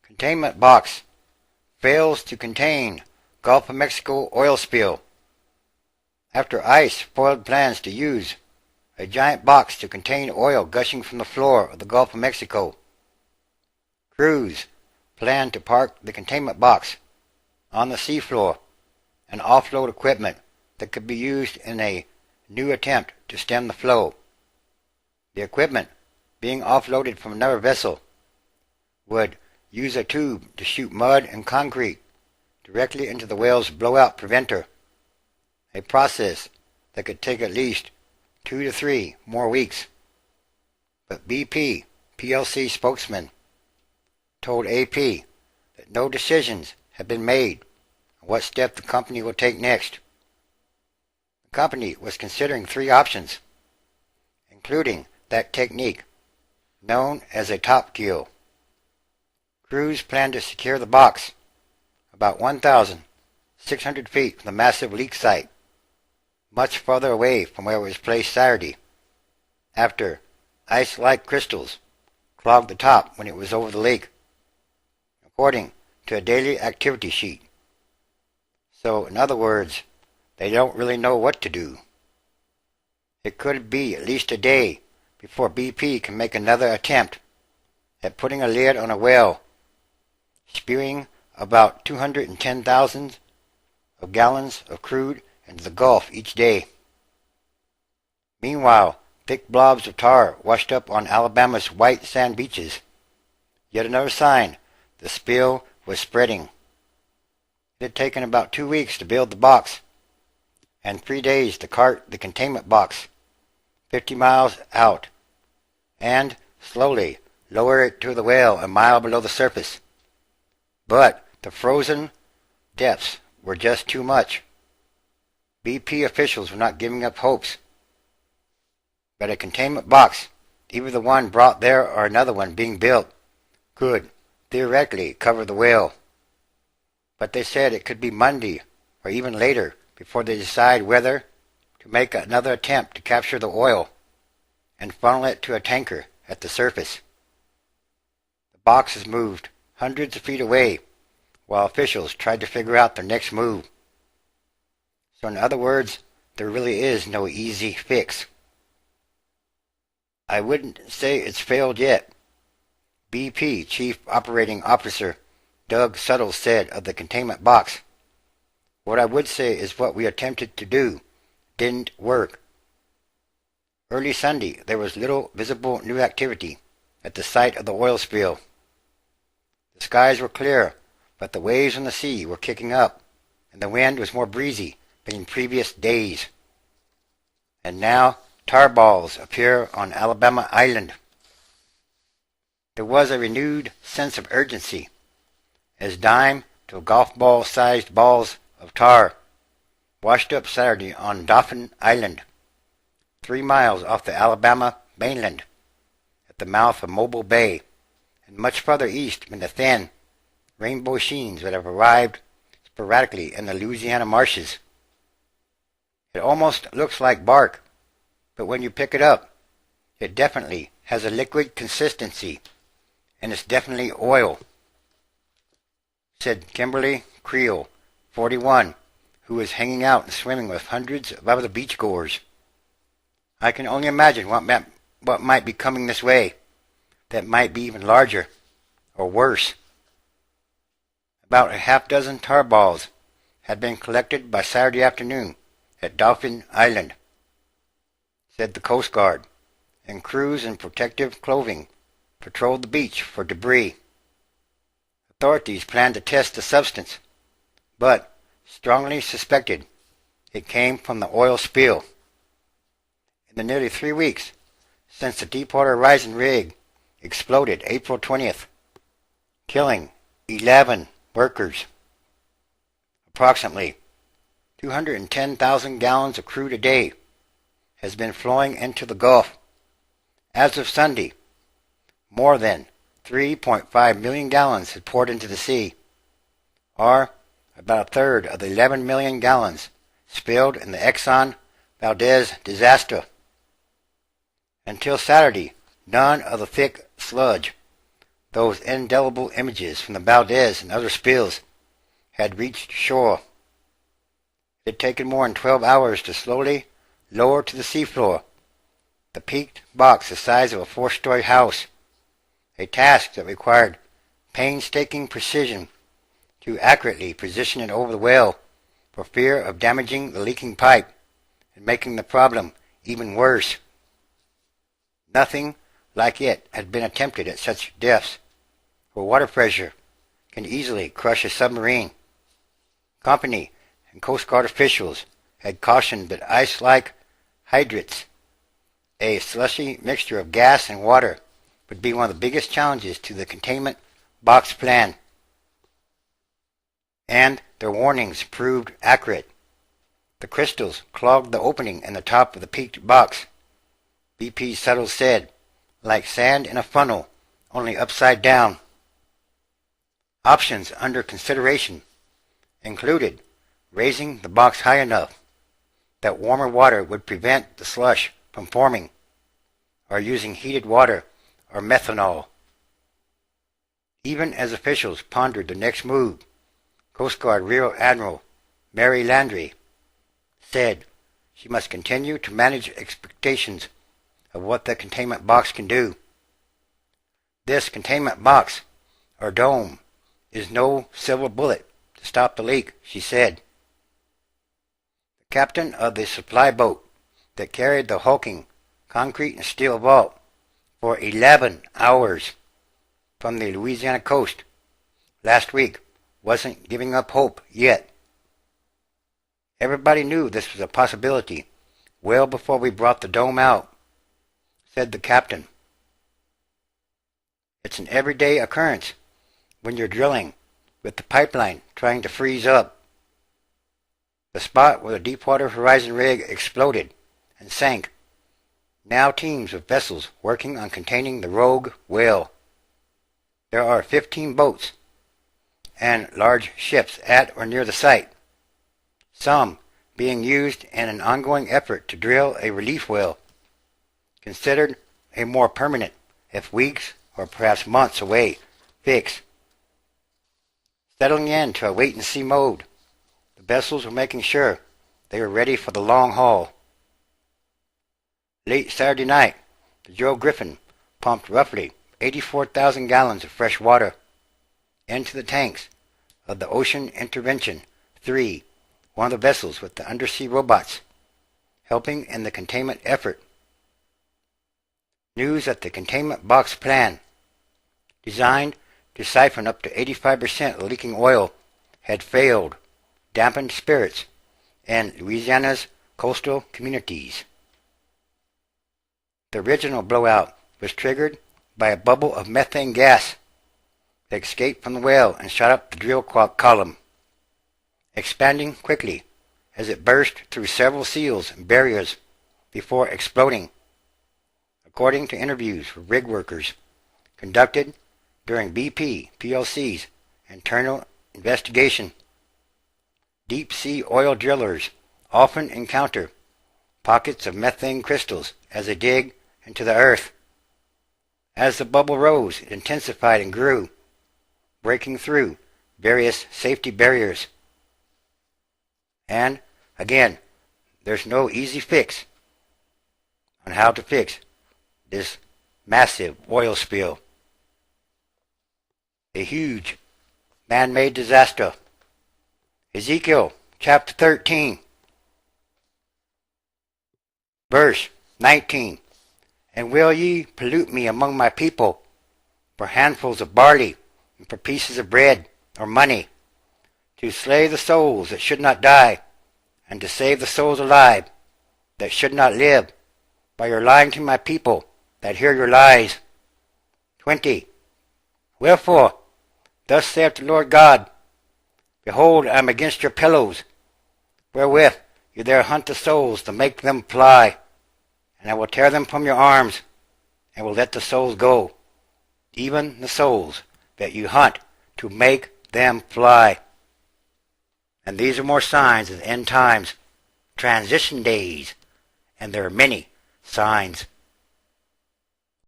Containment box fails to contain Gulf of Mexico oil spill. After ICE foiled plans to use a giant box to contain oil gushing from the floor of the Gulf of Mexico, crews planned to park the containment box on the seafloor and offload equipment that could be used in a new attempt to stem the flow. The equipment, being offloaded from another vessel, would use a tube to shoot mud and concrete directly into the whale's blowout preventer, a process that could take at least 2 to 3 more weeks. But BP PLC spokesman told AP that no decisions have been made on what step the company will take next. The company was considering 3 options, including that technique known as a top kill. Crews plan to secure the box about 1,600 feet from the massive leak site, much farther away from where it was placed Saturday, after ice-like crystals clogged the top when it was over the lake, according to a daily activity sheet. So, in other words, they don't really know what to do. It could be at least a day before BP can make another attempt at putting a lid on a well spewing about 210,000 of gallons of crude into the Gulf each day. Meanwhile, thick blobs of tar washed up on Alabama's white sand beaches. Yet another sign the spill was spreading. It had taken about 2 weeks to build the box, and 3 days to cart the containment box 50 miles out, and slowly lower it to the whale a mile below the surface. But the frozen depths were just too much. BP officials were not giving up hopes. But a containment box, either the one brought there or another one being built, could theoretically cover the whale. But they said it could be Monday or even later before they decide whether to make another attempt to capture the oil and funnel it to a tanker at the surface. The box is moved hundreds of feet away while officials tried to figure out their next move. So in other words, there really is no easy fix. I wouldn't say it's failed yet. BP Chief Operating Officer Doug Suttles said of the containment box, "What I would say is what we attempted to do didn't work." Early Sunday, there was little visible new activity at the site of the oil spill. The skies were clear, but the waves on the sea were kicking up, and the wind was more breezy than in previous days. And now tar balls appear on Alabama Island. There was a renewed sense of urgency as dime to golf ball-sized balls of tar washed up Saturday on Dauphin Island, 3 miles off the Alabama mainland, at the mouth of Mobile Bay, and much farther east than the thin rainbow sheens that have arrived sporadically in the Louisiana marshes. It almost looks like bark, but when you pick it up, it definitely has a liquid consistency, and it's definitely oil, said Kimberly Creel, 41, who was hanging out and swimming with hundreds of other beachgoers. I can only imagine what might be coming this way, that might be even larger, or worse. About a half-dozen tar balls had been collected by Saturday afternoon at Dauphin Island, said the Coast Guard, and crews in protective clothing patrolled the beach for debris. Authorities planned to test the substance, but strongly suspected it came from the oil spill. In the nearly 3 weeks since the Deepwater Horizon rig exploded April 20th, killing 11 workers, approximately 210,000 gallons of crude a day has been flowing into the Gulf. As of Sunday, more than 3.5 million gallons had poured into the sea, or about a third of the 11 million gallons spilled in the Exxon Valdez disaster. Until Saturday, none of the thick sludge, those indelible images from the Valdez and other spills had reached shore. It had taken more than 12 hours to slowly lower to the seafloor the peaked box the size of a 4-story house, a task that required painstaking precision to accurately position it over the well for fear of damaging the leaking pipe and making the problem even worse. Nothing like it had been attempted at such depths, where water pressure can easily crush a submarine. Company and Coast Guard officials had cautioned that ice-like hydrates, a slushy mixture of gas and water, would be one of the biggest challenges to the containment box plan. And their warnings proved accurate. The crystals clogged the opening in the top of the peaked box, BP Suttles said, like sand in a funnel, only upside down. Options under consideration included raising the box high enough that warmer water would prevent the slush from forming, or using heated water or methanol. Even as officials pondered the next move, Coast Guard Rear Admiral Mary Landry said she must continue to manage expectations of what the containment box can do. This containment box, or dome, is no silver bullet to stop the leak, she said. The captain of the supply boat that carried the hulking concrete and steel vault for 11 hours from the Louisiana coast last week wasn't giving up hope yet. Everybody knew this was a possibility well before we brought the dome out, said the captain. It's an everyday occurrence when you're drilling with the pipeline trying to freeze up. The spot where the Deepwater Horizon rig exploded and sank now teems with vessels working on containing the rogue whale. There are 15 boats and large ships at or near the site, some being used in an ongoing effort to drill a relief well, considered a more permanent, if weeks or perhaps months away, fix. Settling into a wait-and-see mode, the vessels were making sure they were ready for the long haul. Late Saturday night, the Joe Griffin pumped roughly 84,000 gallons of fresh water into the tanks of the Ocean Intervention 3, one of the vessels with the undersea robots, helping in the containment effort. News that the containment box plan, designed to siphon up to 85% of the leaking oil, had failed, dampened spirits in Louisiana's coastal communities. The original blowout was triggered by a bubble of methane gas that escaped from the well and shot up the drill column, expanding quickly as it burst through several seals and barriers before exploding, according to interviews with rig workers conducted during BP PLC's internal investigation. Deep-sea oil drillers often encounter pockets of methane crystals as they dig into the earth. As the bubble rose, it intensified and grew, breaking through various safety barriers. And, again, there's no easy fix on how to fix this massive oil spill. A huge man-made disaster. Ezekiel chapter 13, verse 19. And will ye pollute me among my people for handfuls of barley and for pieces of bread or money, to slay the souls that should not die, and to save the souls alive that should not live, by your lying to my people that hear your lies? 20. Wherefore, thus saith the Lord God, behold, I am against your pillows, wherewith you there hunt the souls to make them fly, and I will tear them from your arms, and will let the souls go, even the souls that you hunt to make them fly. And these are more signs of the end times, transition days, and there are many signs.